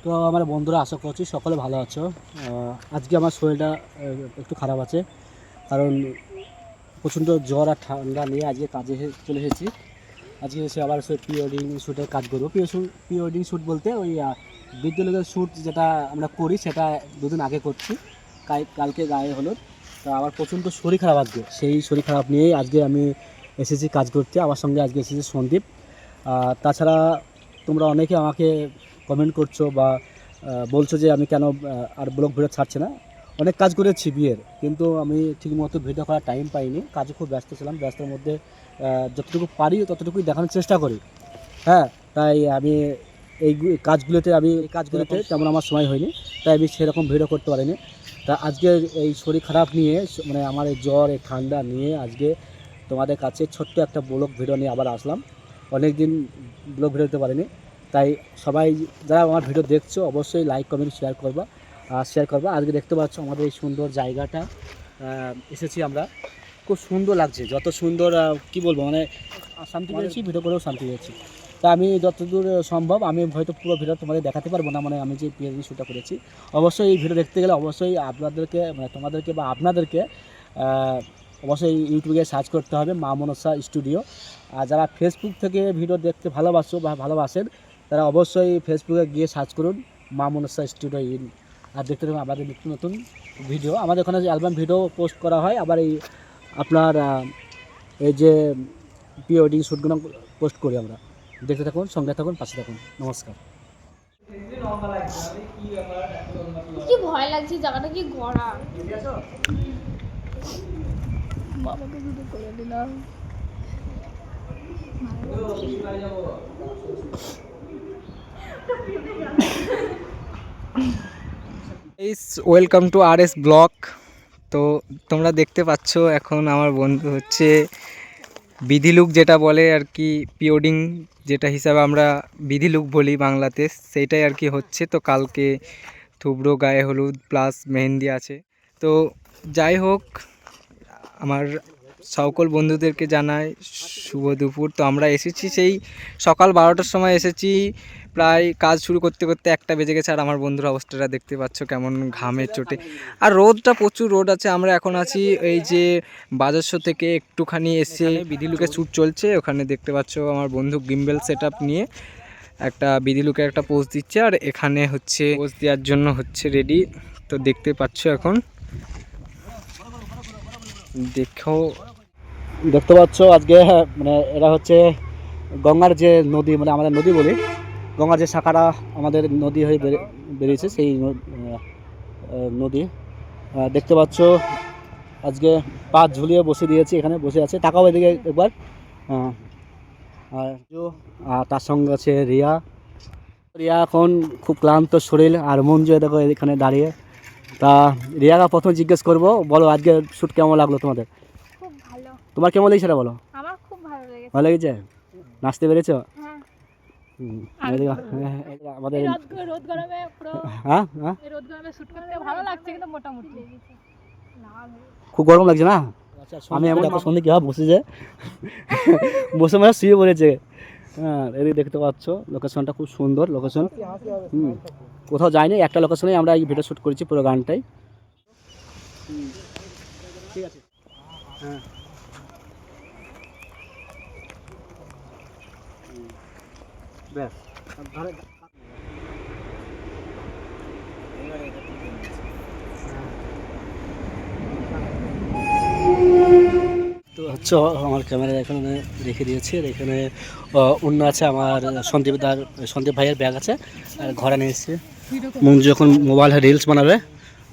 তো আমার বন্ধুরা, আশা করছি সকলে ভালো আছো। আজকে আমার শরীরটা একটু খারাপ আছে, কারণ প্রচণ্ড জ্বর আর ঠান্ডা নিয়ে আজকে কাজে চলে এসেছি। আজকে এসে আবার প্রি ওয়েডিং শ্যুটের কাজ করবো। প্রি ওয়েডিং শ্যুট বলতে ওই বিদ্যালয়ের শ্যুট যেটা আমরা করি, সেটা দুদিন আগে করছি। কালকে গায়ে হলুদ। তা আমার প্রচণ্ড শরীর খারাপ আজকে, সেই শরীর খারাপ নিয়েই আজকে আমি এসেছি কাজ করতে। আমার সঙ্গে আজকে এসেছি সন্দীপ। তাছাড়া তোমরা অনেকে আমাকে কমেন্ট করছো বা বলছো যে আমি কেন আর ব্লগ ভিডিও ছাড়ছি না। অনেক কাজ করেছি বিয়ের, কিন্তু আমি ঠিকমতো ভিডিও করার টাইম পাইনি। কাজে খুব ব্যস্ত ছিলাম, ব্যস্তের মধ্যে যতটুকু পারি ততটুকুই দেখানোর চেষ্টা করি। হ্যাঁ, তাই আমি এই কাজগুলোতে তেমন আমার সময় হয়নি, তাই আমি সেরকম ভিডিও করতে পারিনি। তা আজকে এই শরীর খারাপ নিয়ে, মানে আমার এই জ্বর এই ঠান্ডা নিয়ে আজকে তোমাদের কাছে ছোট্ট একটা ব্লগ ভিডিও নিয়ে আবার আসলাম। অনেক দিন ব্লগ ভিডিও দিতে পারিনি, তাই সবাই যারা আমার ভিডিও দেখছো অবশ্যই লাইক কমেন্ট শেয়ার করবা। আজকে দেখতে পাচ্ছ আমাদের এই সুন্দর জায়গাটা এসেছি আমরা। খুব সুন্দর লাগছে, যত সুন্দর কি বলবো, মানে শান্তি পেয়েছি, ভিডিও করেও শান্তি পেয়েছি। তা আমি যতদূর সম্ভব, আমি হয়তো পুরো ভিডিও তোমাদের দেখাতে পারবো না, মানে আমি যে পিএইচডি শ্যুটটা করেছি। অবশ্যই এই ভিডিও দেখতে গেলে অবশ্যই আপনাদেরকে, মানে তোমাদেরকে বা আপনাদেরকে অবশ্যই ইউটিউবে সার্চ করতে হবে মা মনসা স্টুডিও। আর যারা ফেসবুক থেকে ভিডিও দেখতে ভালোবাসো বা ভালোবাসেন, তারা অবশ্যই ফেসবুকে গিয়ে সার্চ করুন মা মনসা স্টুডিও ইন। আর দেখতে থাকুন আমাদের নতুন নতুন ভিডিও। আমাদের ওখানে যে অ্যালবাম ভিডিও পোস্ট করা হয়, আবার এই আপনার এই যে প্রি ওয়েডিং শ্যুটগুলো পোস্ট করি আমরা। দেখতে থাকুন, সঙ্গে থাকুন, পাশে থাকুন। নমস্কার। কি ভয় লাগছে, জায়গাটা কি গড়া। বাবাকে দুটো করে দিলাম। Welcome to R S blog. তো তোমরা দেখতে পাচ্ছ এখন আমার বন্ধু হচ্ছে বিধি লুক, যেটা বলে আর কি, প্রিওয়েডিং যেটা হিসাবে আমরা বিধি লুক বলি বাংলাতে, সেইটাই আর কি হচ্ছে। তো কালকে থুবড়ো, গায়ে হলুদ প্লাস মেহেন্দি আছে। তো যাই হোক, আমার সকল বন্ধুদেরকে জানাই শুভ দুপুর। তো আমরা এসেছি সেই সকাল 12টার সময় এসেছি, প্রায় কাজ শুরু করতে করতে 1টা বেজে গেছে। আর আমার বন্ধুর অবস্থাটা দেখতে পাচ্ছ কেমন ঘামের চোটে, আর রোদটা প্রচুর রোদ আছে। আমরা এখন আছি এই যে বাজারশো থেকে একটুখানি এসে বিধি লুকে শ্যুট চলছে, ওখানে দেখতে পাচ্ছ আমার বন্ধু গিম্বেল সেট আপ নিয়ে একটা বিধি লুকে একটা পোজ দিচ্ছে, আর এখানে হচ্ছে পোজ দেওয়ার জন্য হচ্ছে রেডি। তো দেখতে পাচ্ছ এখন, দেখতে পাচ্ছ আজকে, মানে এরা হচ্ছে গঙ্গার যে নদী, মানে আমাদের নদী বলি, গঙ্গার যে শাখাটা আমাদের নদী হয়ে বেরিয়েছে, সেই নদী দেখতে পাচ্ছ। আজকে পা ঝুলিয়ে বসে দিয়েছি, এখানে বসে আছে। তাকাও এদিকে একবার। আর তার সঙ্গে আছে রিয়া। রিয়া এখন খুব ক্লান্ত শরীর, আর মঞ্জু দেখো এখানে দাঁড়িয়ে। তা রিয়াকে প্রথম জিজ্ঞেস করবো, বলো আজকে শ্যুট কেমন লাগলো তোমাদের? খুব ভালো। তোমার কেমন লেগেছে সেটা বলো। আমার খুব ভালো লেগেছে। ভালো লেগেছে? নাচতে পেরেছো? হ্যাঁ। আমাদের রোদ গরমে পুরো, হ্যাঁ হ্যাঁ, রোদ গরমে শুট করতে ভালো লাগছে, কিন্তু মোটামুটি খুব গরম লাগছে না? আমি এমন একটা সন্ধে কীভাবে বসেছে, বসে মানে শুয়ে পড়েছে। হ্যাঁ, এদিকে দেখতে পাচ্ছ লোকেশনটা খুব সুন্দর লোকেশন। কোথাও যাইনি, একটা লোকেশনেই আমরা এই ভিডিও শ্যুট করেছি পুরো গানটাই। ঠিক আছে, হ্যাঁ। ব্যাস, তো হচ্ছে আমার ক্যামেরা এখানে রেখে দিয়েছি। আর এখানে অন্য আছে আমার সন্দীপ ভাইয়ের ব্যাগ আছে, আর ঘরে নিয়ে এসেছি। মঞ্জু যখন মোবাইলে রিলস বানাবে,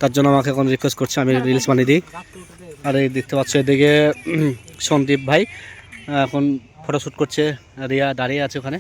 তার জন্য আমাকে এখন রিকোয়েস্ট করছে আমি রিলস বানিয়ে দিই। আর এই দেখতে পাচ্ছ এদিকে সন্দীপ ভাই এখন ফটোশ্যুট করছে, রিয়া দাঁড়িয়ে আছে ওখানে।